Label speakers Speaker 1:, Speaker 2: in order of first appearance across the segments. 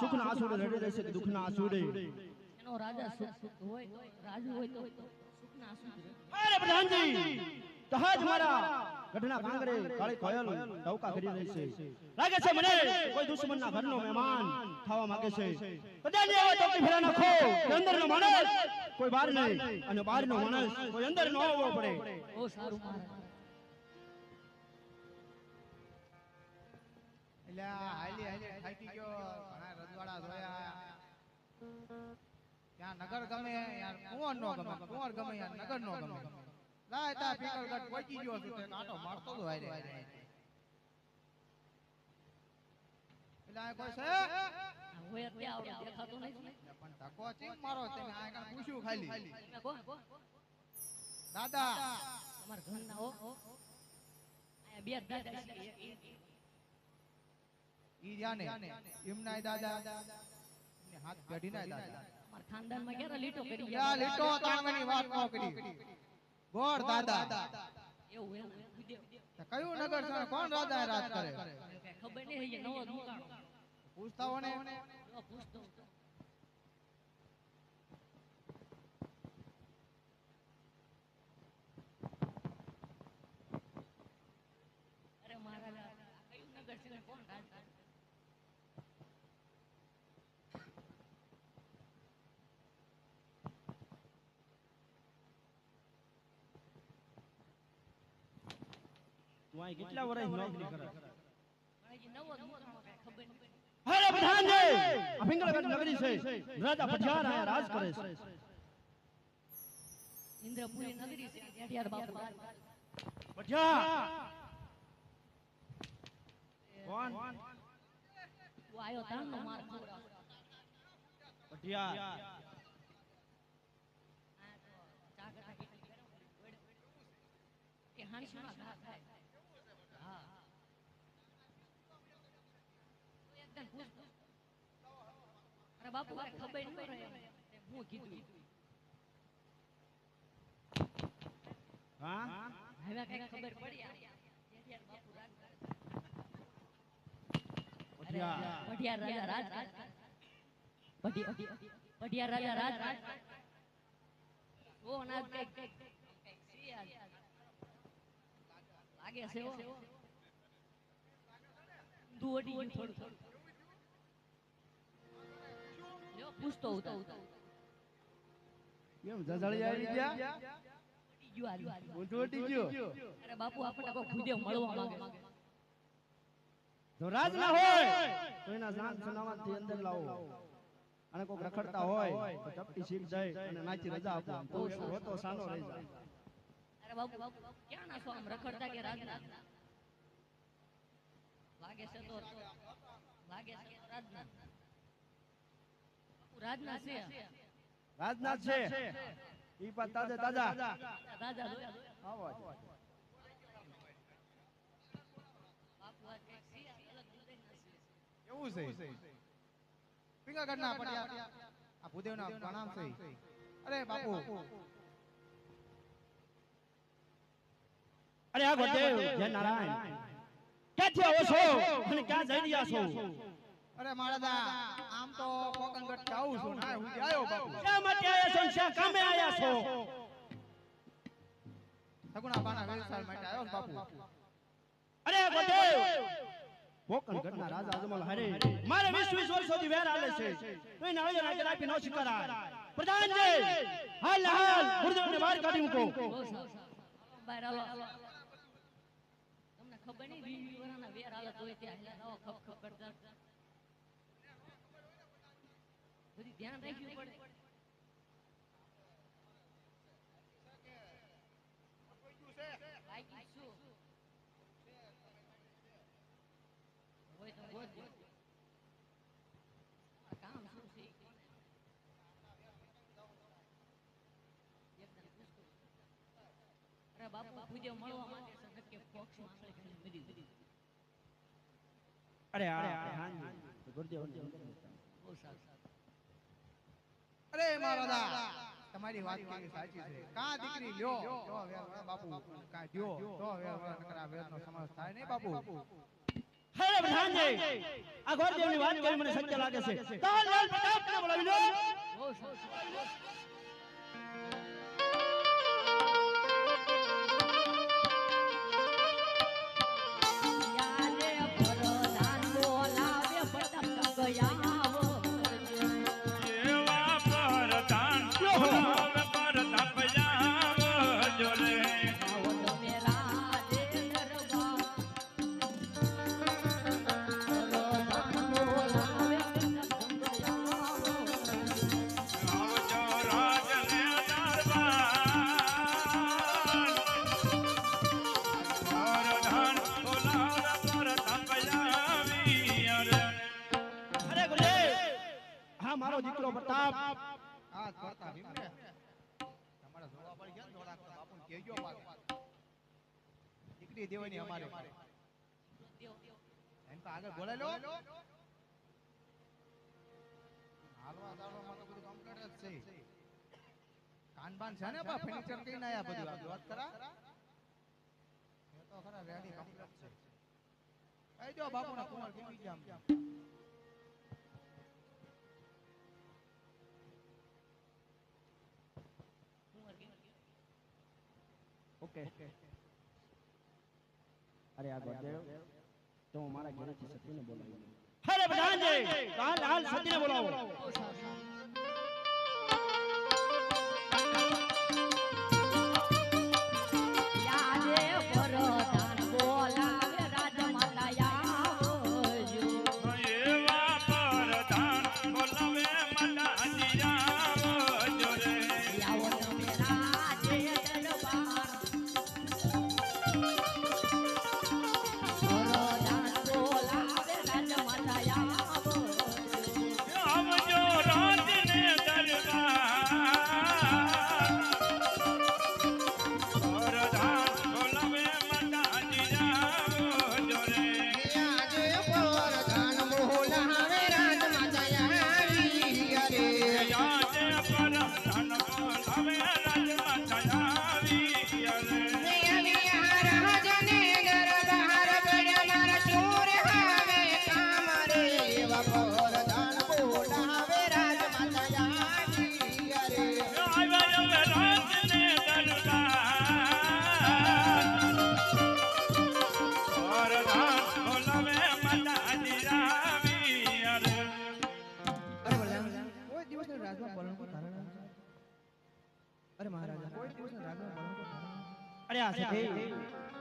Speaker 1: સુખના આંસુડે રડી રહેશે કે દુખના આંસુડે
Speaker 2: એનો રાજા સુખ હોય રાજુ હોય તો સુખના આંસુડે
Speaker 1: અરે પ્રધાનજી તહજ મારા ગઢના કાંગરે કાળી કોયલ ટવકા કરી રહી છે લાગે છે મને કોઈ દુશ્મનના ઘરનો મહેમાન થવા માંગે છે પ્રધાનજી આવો તો ફેરા નાખો કે અંદરનો માણસ કોઈ બહાર નહીં અને બહારનો માણસ કોઈ અંદર ન આવવો પડે
Speaker 2: ઓ સારું મહારાજ
Speaker 3: એલા હાલી હાલી થાકી ગયો ઘણા રજવાડા જોયા ત્યાં નગર ગમે યાર કુંવર નો ગમે કુંવર ગમે યાર નગર નો ગમે લાય તા પીકલગઢ પહોંચી ગયો છું તે કાંટો મારતો તો હારે એલા કોઈ છે
Speaker 2: હોય ત્યાં આવડે દેખાતો નથી
Speaker 3: પણ ધક્કો ચીમ મારો તમે આ કાં પૂછ્યું ખાલી
Speaker 2: કો
Speaker 3: દાદા
Speaker 2: તમાર ઘરના હો આયા બે દાદા છે
Speaker 3: ઈ જાને એમના દાદા ને હાથ ગઢીના દાદા
Speaker 2: અમાર ખાનદાનમાં ક્યારે લીટો કરી
Speaker 3: યા લીટો તાંગની વાત નો કરી ગોળ દાદા
Speaker 2: એવું એમ ભૂદેવ
Speaker 3: તો કયું નગર છે કોણ રાજા રાજ કરે
Speaker 2: કઈ ખબર નહીં હજી નવો દુકાન
Speaker 3: પૂછતા હો ને
Speaker 2: જો પૂછતો હું તો. અરે મહારાજ આ કયું નગર છે ને કોણ રાજ કરે?
Speaker 1: તું અહીં કેટલા વર્ષ નોકરી કરે
Speaker 2: હજી નવો દુકાન કઈ ખબર નહીં.
Speaker 1: અરે પ્રધાનજી આ પિંગળગઢ નગરી છે રાજા પઠિયાર આયા રાજ કરે છે
Speaker 2: ઇન્દ્રપુરી નગરી છે જેઠિયાર બાપુ રાજ કરે.
Speaker 1: પઠિયાર કોણ
Speaker 2: તું આયો તારનો માર ખવડાવ.
Speaker 1: પઠિયાર
Speaker 2: આ તો ચાકરા કેટલી કરે કે હાંસમાં ઘા થાય. હા તું એકદમ પૂછતો. અરે બાપુ મારે ખબર ન રહે તે હું કીધું.
Speaker 1: હા
Speaker 2: હવે કઈ ખબર પડી આ જેઠિયાર બાપુ રાજ કરે.
Speaker 1: પઠિયાર
Speaker 2: પઢિયાર રાજા રાજ કરે. પઢિયાર રાજા રાજ કરે. ઓ ના કઈક લાગે છે ઓ દુવડી ગયું થોડું થોડું. લ્યો પૂછતો હું તો
Speaker 1: કેમ જજળી આવી ગયા
Speaker 2: ઉડી ગયું હાલ.
Speaker 1: ઊંધું ઉડી ગયો
Speaker 2: અરે બાપુ આપણને કોઈ ભૂદેવ મળવા માંગે.
Speaker 1: જો રાજ ના હોય તો એના જાન સનાવતથી અંદર લાવો અને કોક રખડતા હોય તો ચપટી શીખ જાય અને નાચી રજા આપો તો એક રોતો સાનો રહી જાય
Speaker 2: અરે બાપુ ક્યાં નાખો આમ રખડતા કે રાજના લાગે છે તો લાગે છે તો રાજના બાપુ રાજના છે
Speaker 1: રાજનાથ છે ઈ પણ તાજે તાજા
Speaker 2: રાજા
Speaker 1: આવો
Speaker 2: બાપુ આ કઈક છે અલગ દુનિયાના છે.
Speaker 3: એવું છે પિંગળગઢના પડિયા આ ભૂદેવના પ્રણામ છે અરે બાપુ
Speaker 1: અરે આ ગોદેવ જય નારાયણ ક્યાંથી આવો છો અને ક્યાં જઈ રહ્યા છો
Speaker 3: અરે મહારાજા આમ તો કોકણગઢ જાઉં છું ના હું આવ્યો બાપુ
Speaker 1: શા માટે આયા છો અને શા કામે આયા છો
Speaker 3: સગુણા બાના વેલસાલ માટે આવ્યો છું બાપુ
Speaker 1: અરે આ ગોદેવ કોકણગઢના રાજા અજમલ હરે મારે 20 વર્ષોથી વેર આલે છે તો એને આયોજન આગળ આપી નો સ્વીકારાય પ્રધાનજી હાલ હાલ ગુરુદેવને બહાર કાઢી મૂકો
Speaker 2: બહુ સારું. બહાર આવો. તમને ખબર નહીં 20 વર્ષના વેર હાલત હોય ત્યાં હેલા આવો ખપ ખપ કરતા બધી ધ્યાન રાખવું પડે. બાકી શું હોય તો ગોતજો. આ કામ શું છે એકદમ પૂછતો. અરે બાપુ પૂજ્ય મળવા માંગે છે નક્કી પક્ષ માંગણી કરી બધી
Speaker 1: અરે હા ગુરુદેવ
Speaker 2: બહુ સારું.
Speaker 3: અરે મહારાજા તમારી વાત કેવી સાચી છે કા દીકરી લ્યો તો વેર બાપુ કા દ્યો તો વેર નકરા વેરનો સમાવેશ થાય નહીં બાપુ
Speaker 1: હે પ્રધાનજી આ ગોરદેવની વાત કરી મને સત્ય લાગે છે તાલ લાલ પ્રતાપને બોલાવી લો
Speaker 2: બહુ સારું. યાલે પરદાન બોલાવે પતંગ ગયાવો
Speaker 4: જેવા પરધાન બોલાવે પરતાપ આવજો રે.
Speaker 2: આવો તમે રાજે દરબાર પરદાન બોલાવે પતંગ ગયાવો
Speaker 4: આવજો રાજને દરબાર. પરધાન બોલાવે પરતાપ આવ્યા રે.
Speaker 1: અરે ગુરુદેવ હા મારો દીકરો પ્રતાપ
Speaker 3: આ કરતા ભીમ રે તમારા જોડા પડી ગયા ને જોડા બાપુને કહેજો પાછો દીકરી દેવાની અમારે એમ તો આગળ બોલાઈ લો હાલવા દાડવામાં તો બધું કમ્પ્લીટ જ છે ભાન ભાન છે ને બા ફર્નિચર કઈ ના આયા બધું આ વાત કરા એ તો ખરા રેડી કમ્પ્લીટ છે આઈ જો બાપુના કુમાર કેવી જામ
Speaker 1: ઓકે અરે આ ગોદેવ તો હું મારા ઘરેથી સતીને બોલાવું અરે પ્રધાનજી હાલ સતીને બોલાવો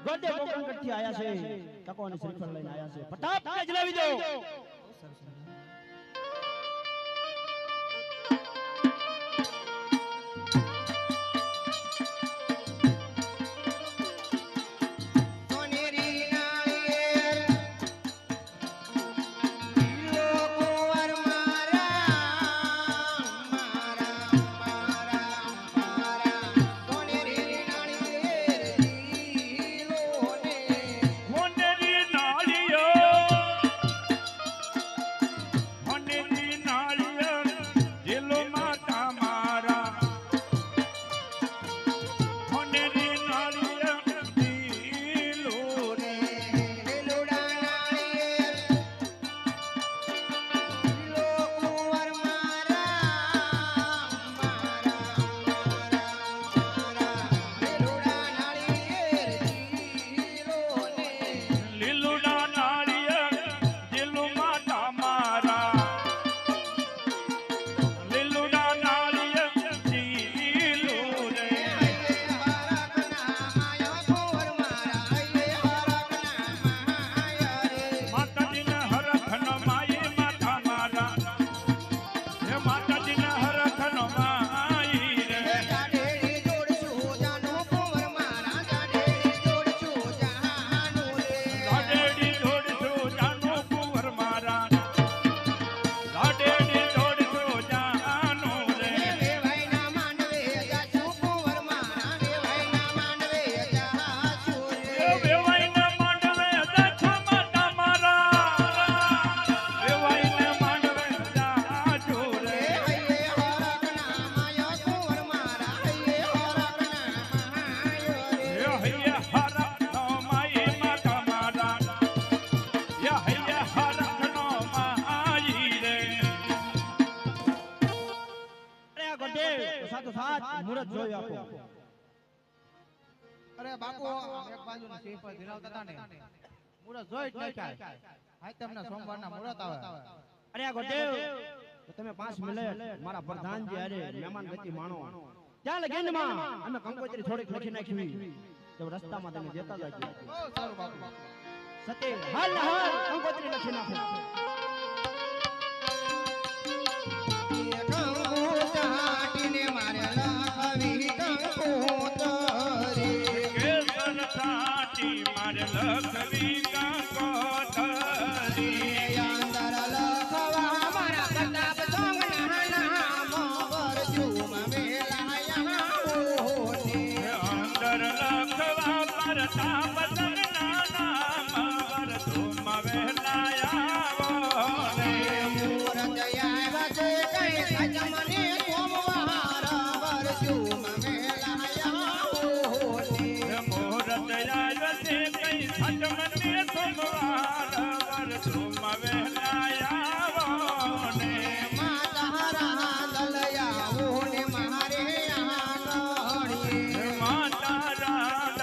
Speaker 1: ગોદેવ કોકણથી આયા છે તકો અને શ્રીફળ લઈને આયા છે ફટાફટ જલાવી દો મુરત જોઈ આપો
Speaker 3: અરે બાપુ એક બાજુના શ્રીફળ ધીરાવતા હતા ને મુરત જોઈ જ નાખ્યા આજ તમને સોમવારના મુરત આવે
Speaker 1: અરે આ ગોદેવ તો તમે 5 મિનિટ મારા પ્રધાનજી હારે મહેમાન ગતિ માણો ત્યાં લગીનમાં અમે કંકોત્રી થોડીક લખી નાખી તો રસ્તામાં તમે દેતા જાજો
Speaker 3: બહુ સારું બાપુ
Speaker 1: સતે હાલ કંકોત્રી લખી નાખો
Speaker 4: લખવી કંકોત્રી
Speaker 3: અંદર લખવા મારા પ્રતાપ સોંગના નામ વરજુમ વેલાયા હોને
Speaker 4: અંદર લખવા પ્રતાપ સોંગના નામ વરજુમ વેલાયા હોને
Speaker 3: મૂરત આવ્યા છે કઈ સજમને સોમવાર વરજુમ
Speaker 4: અટમને સોમવાર વર ધૂમ વહેલા આવો ને
Speaker 3: માતા દલયાવો ને મારે આંગણીએ
Speaker 4: માતા રાડ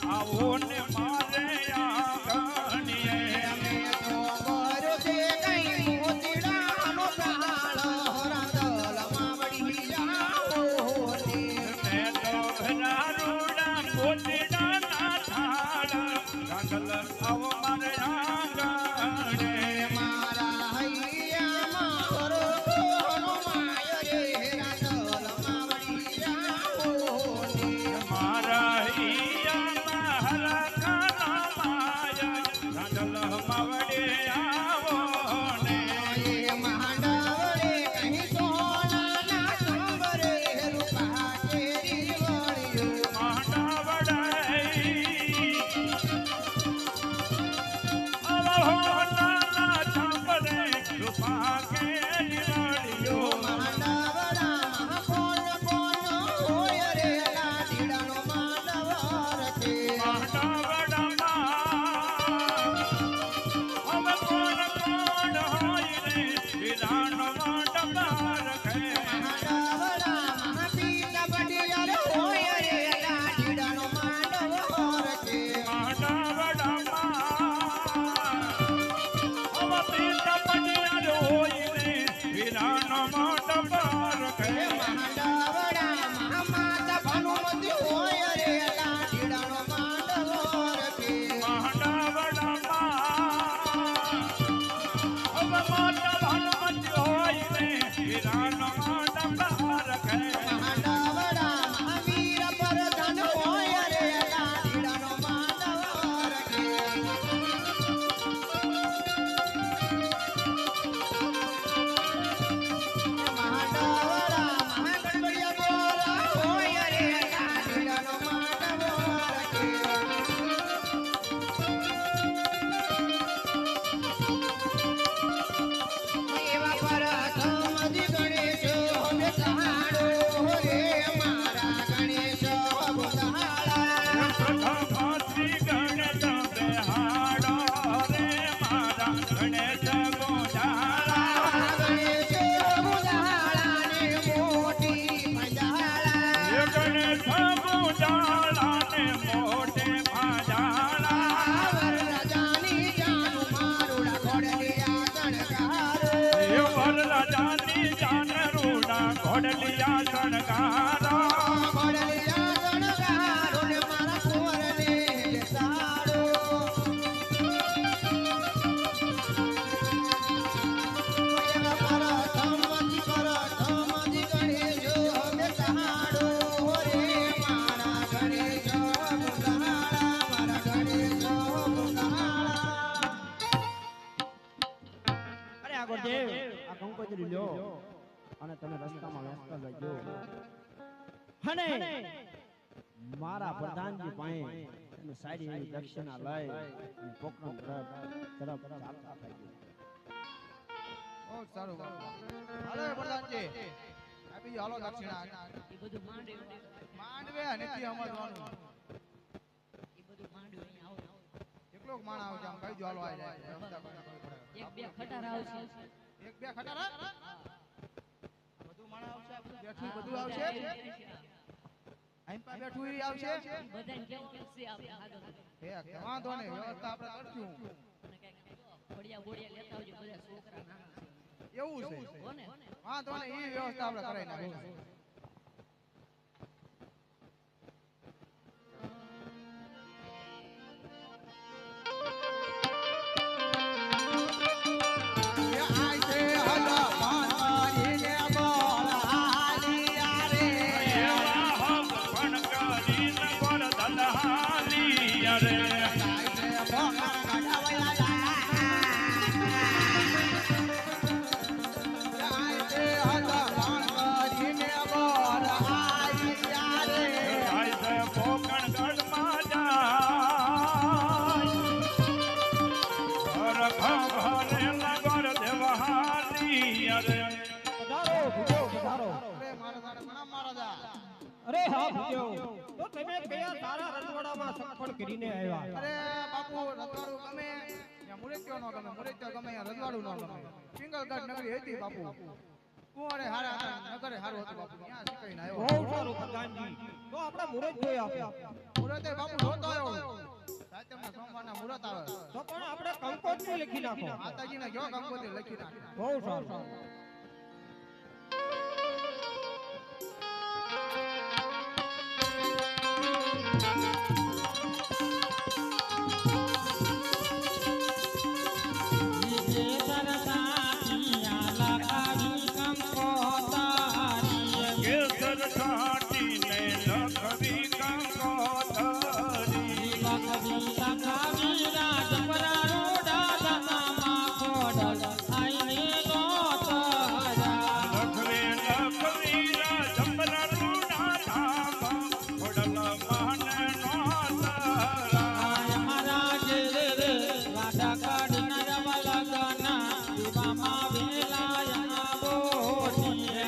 Speaker 4: આવો ને મારે આંગણીએ
Speaker 3: અમે તો બરો છે કઈ મોતીડાનો પ્રાળ રાંદલ માવડી આવો ને
Speaker 4: મેં તો ભરારૂડા મોતીડા ના થાળ રાંગલ આવો મારે આંગણે
Speaker 3: મારા હૈયામાં બરો કોનો માય રે રાંદલ માવડી આવો ને
Speaker 4: મારા હિયામાં હરખાના માયા રાંગલ માવડે આવો ને
Speaker 3: એ માંડવરે કહી સોનાના સંવરે રૂપા કેરી વળ્યો
Speaker 4: માંડવડાઈ અવહો નાના છાપરે રૂપા કેરી વળ્યો
Speaker 3: માંડવડામાં કોણ કોણ હોય રે લાડીડાનો માંડવર છે
Speaker 4: માંડવડામાં હવે કોણ કોણ હોય રે વિરાનો માંડવા રખે
Speaker 3: માંડવડામાં પીતા બડિયાર હોય રે લાડીડાનો માંડવર છે માંડવડામાં માતા ભાનુમતી હોય રે લાડીડાનો માંડવર છે માંડવડામાં વીર પરધાન હોય રે લાડીડાનો માંડવર છે માંડવડામાં ગણબડિયા બોલા હોય રે લાડીડાનો માંડવર છે એવા પરધમજી ગણેશ હવે સહાડો રે મારા ગણેશ બોધાળા ગણેશ બોધાળાને મોટી ભંજાળા વરરાજાની જાનું મારુડા ઘોડલિયા ગણગારો
Speaker 4: ઘોડલિયા શણગારા
Speaker 3: ઘોડલિયા ગણગારો ને મારા કુંવરને બેસાડો એવા પરધમજી ગણેશ હવે સહાડો રે મારા ગણેશ બોધાળા મારા ગણેશ બોધાળા
Speaker 1: અરે આગળ દેવ આ કંકોત્રી લ્યો અને તમે રસ્તામાં વેચતા જજો અને મારા પ્રધાનજી પાસે તમે સારી એવી દક્ષિણા લઈ અને પોકરણ તરફ ચાલતા થજો
Speaker 3: બહુ સારું હાલો પ્રધાનજી આપી જો હાલો દક્ષિણા
Speaker 2: એ બધું માંડવે
Speaker 3: માંડવે નથી સમજવાનું
Speaker 2: એ બધું માંડવે અહીંયા આવો
Speaker 3: એકલો જ માણ આવે છે આમ કહી જો હાલો આવી જાય
Speaker 2: એક બે ખટાર આવશે
Speaker 3: એક બે ખટારા બધું માણ આવશે આ બધું બેઠું બધું આવશે અહીં પા બેઠું ઈ આવશે
Speaker 2: બધાને કેવું કેવું આપણે આગળ
Speaker 3: હે વાંધો નહીં વ્યવસ્થા આપણે કરશું
Speaker 2: અને કઈક ઘોડિયા બોડિયા લેતા આવજો બધા છોકરા નાના છે
Speaker 3: એવું છે
Speaker 2: કોને
Speaker 3: વાંધો નહીં ઈ વ્યવસ્થા આપણે કરાવી નાખીશું
Speaker 1: પધારો ભૂજો પધારો
Speaker 3: અરે મારા દાદા ઘણા મહારાજા
Speaker 1: અરે હા
Speaker 5: હા ભૂખ્યો તો તમે કયા સારા રજવાડામાં સફળ કરીને આવ્યા
Speaker 3: અરે બાપુ રજવાડું ગમે ત્યાં મુરત્યો નો ગમે મુરત્યો ગમે ત્યાં રજવાડું નો ગમે સિંગલગઢ નગરી હતી બાપુ કુંવરે હારા હતા નગરે હારું હતું બાપુ ત્યાં શીખાઈને આવ્યો
Speaker 5: બહુ સારું પ્રધાનજી તો આપણે મુરત જોઈ આપ્યા
Speaker 3: મુરતે બાપુ રોતો આવ્યો સાતમના સોમવારના મુરત આવે
Speaker 5: તો પણ આપણે કંકોત્રી લખી નાખો
Speaker 3: માતાજીને કયો કંકોત્રી લખી નાખે
Speaker 5: બહુ સારું
Speaker 4: કેસર છાટીને લખવી કંકોત્રી લખવે લખવી રાજપરા રૂડા ધામ ખોડલ માને નો તારા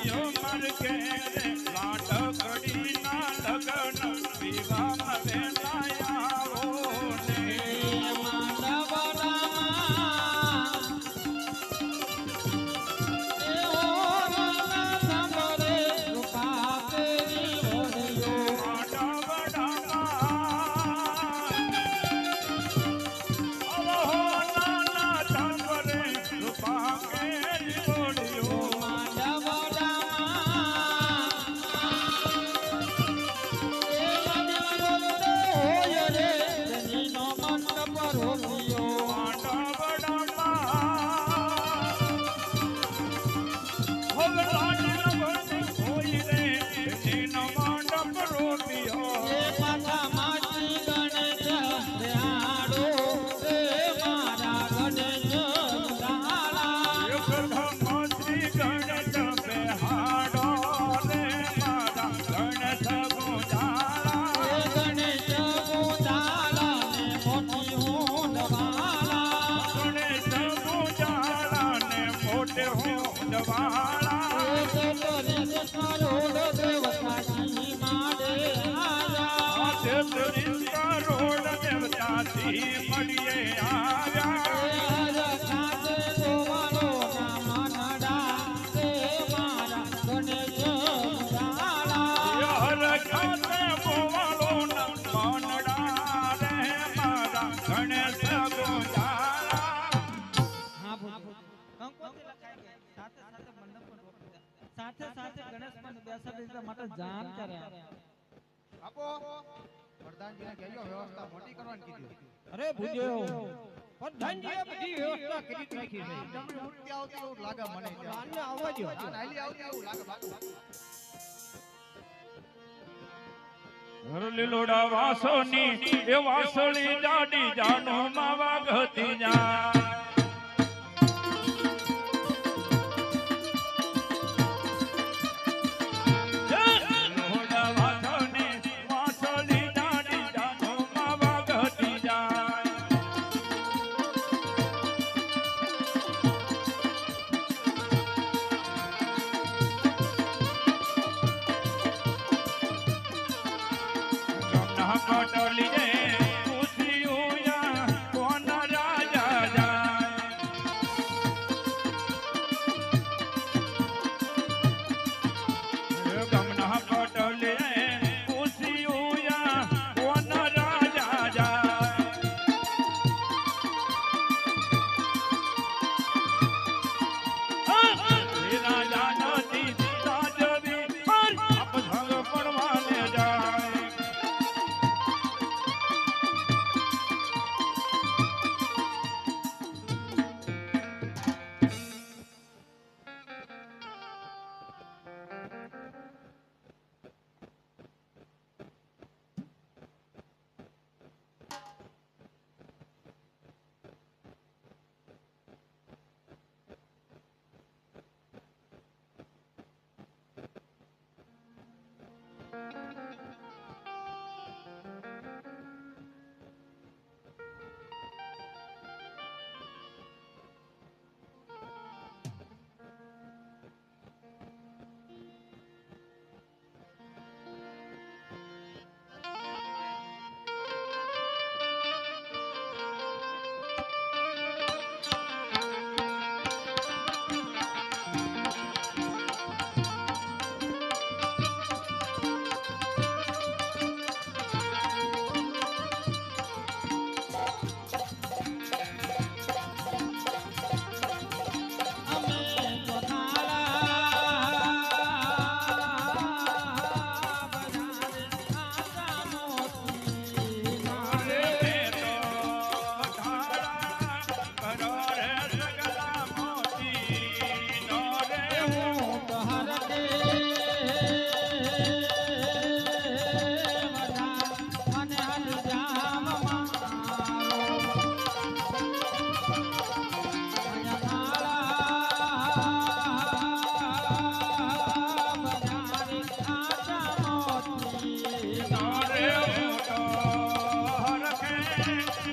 Speaker 4: યો મર કે લાડકડી ના લગન વિવાહ વેલાયા ઓને મળીએ આવ્યા હર ખાતે બોવાળો ના માનડા રે મારા ગણેશ ગોજારા
Speaker 6: કંકોત્રી લખાઈ ગઈ સાથે સાથે મંડપ પણ રોપી દીધા. સાથે સાથે ગણેશ પણ બેસાડી દીધા માટે જાન કર્યા
Speaker 3: આપો પ્રધાનજીને કહેજો વ્યવસ્થા મોટી કરવાની કીધી
Speaker 5: અરે ભૂખ્યો પ્રધાનજીએ બધી વ્યવસ્થા કરી જ રાખી છે
Speaker 3: જમણી મૂર્તિ આવતી એવું લાગે મને
Speaker 5: આને આવવા દ્યો.
Speaker 3: આ નાયલી આવતી એવું લાગે બાપુ
Speaker 4: ઘર લીલોડા વાસોની એ વાસળી જાડી જાનો માવા ગતી જા પટોલી રે પૂછ્યું યા કોણ રાજા જા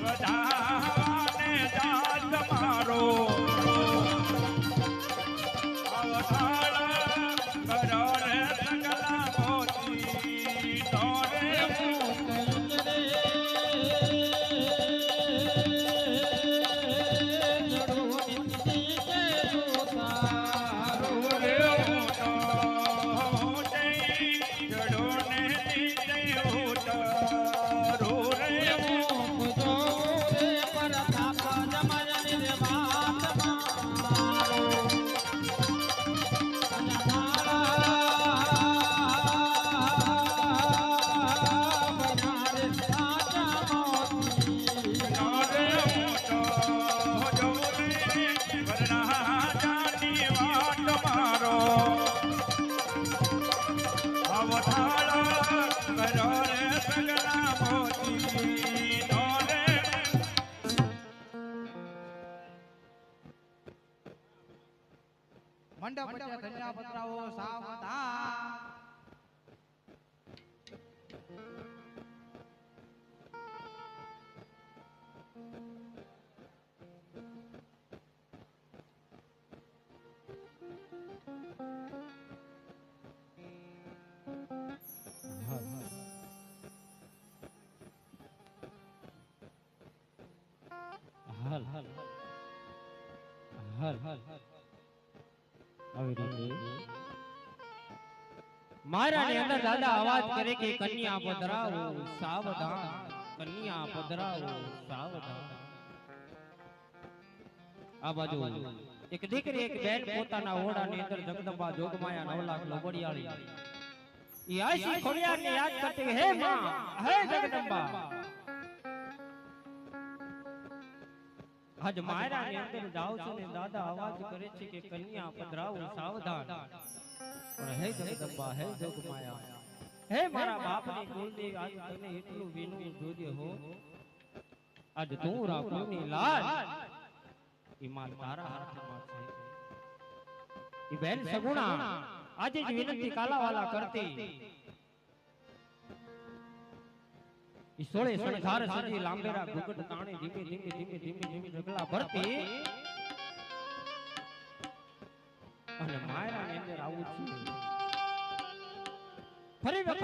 Speaker 4: વધાવાને જાત મારો અવતાર કરો રે સકલા મોતી તોરે
Speaker 3: મંડપ વચ્ચે ધન્યા પતરાઓ સાવધાન
Speaker 5: હાલ હાલ હાલ હાલ આવી રીતે મારા ની અંદર દાદા અવાજ કરે કે કન્યા પધરાવો સાવધાન, કન્યા પધરાવો સાવધાન. આ બાજુ એક દીકરી એક બેન પોતાના ઓરડાની અંદર જગદંબા જોગમાયા 9 લાખ લોબડિયાળી ઈ આશી ખોડિયારને યાદ કરતી હે માં, હે જગદંબા આજ મારા ની અંદર જાવ છો ને દાદા અવાજ કરે છે કે કન્યા પધરાવો સાવધાન. પણ હે જગદંબા, હે જોગમાયા, હે મારા બાપની કુળની આજ તને એટલું વિનવું જોજે હો. આજ તું રાખુની લાજ ઈ માલ તારા હાથમાં છે. ઈ બેન સગુણા આજે જ વિનંતી કાલાવાલા કરતી ઈ સોળે સણધાર સજી લાંબેરા ઘુઘટ તાણે ધીમે ધીમે ધીમે ધીમે ધીમે ઢગલા ભરતી અને માયરા ની અંદર આવું છું ફરી વખત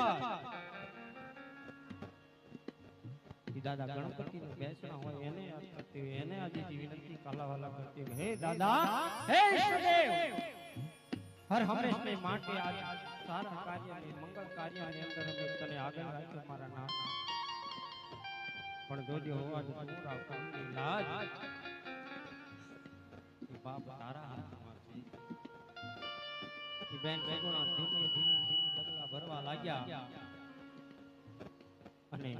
Speaker 5: ઈ દાદા ગણપતિ નો બેસણા હોય એને યાદ કરતી હોય, એને આજે વિનંતી કાલાવાલા કરતી હોય, હે દાદા, હે ઈષ્ટદેવ, હર હંમેશને માટે આજ સારા કાર્યને મંગળ કાર્યની અંદર અમે તને આગળ રાખ્યો મારા નામ. પણ જોજો આજ પૂરા કુળની લાજ ઈ બાપ તારા હાથમાં છે. ઈ બેન સગુણા ધીમે ધીમે ધીમે ડગલા ભરવા લાગ્યા અને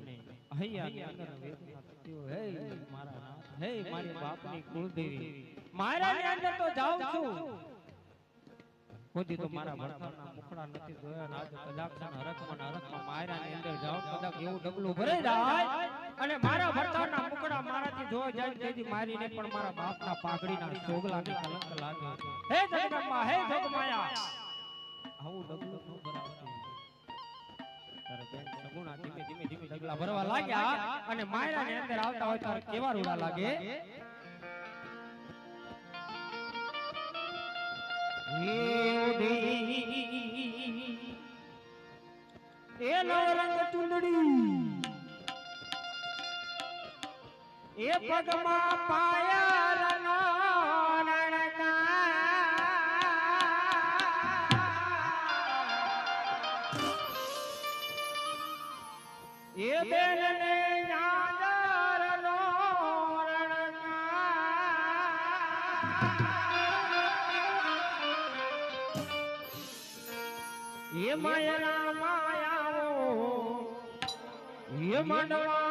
Speaker 5: અહીંયાની અંદર વેદના થતી હોય, હે મારા નાથ, હે મારી બાપની કુળદેવી, મારાની અંદર તો જાઉં છું કોઈ તો મારા ભરતાના મુખડા નથી જોયા ને આજે કદાચ હરખમાં માયરાની અંદર જાઉં કદાચ એવું ડગલું ભરે જાય અને મારા ભરતાના મુખડા મારાથી જોઈ જાય તેથી મારીને પણ મારા બાપના પાઘડીના સોગલાની કલંક લાગે. હે જગદંબા, હે જોગમાયા, આવું ડગલું ન ભરાતું. તારે બેન સગુણા ધીમે ધીમે ધીમે ડગલા ભરવા લાગ્યા અને માયરાની અંદર આવતા હોય ત્યારે કેવા રૂડા લાગે. એ નવરંગ ચુંદડી એ પગમાં પાયા એ બેન ને એ માયા માયાઓ એ માંડવા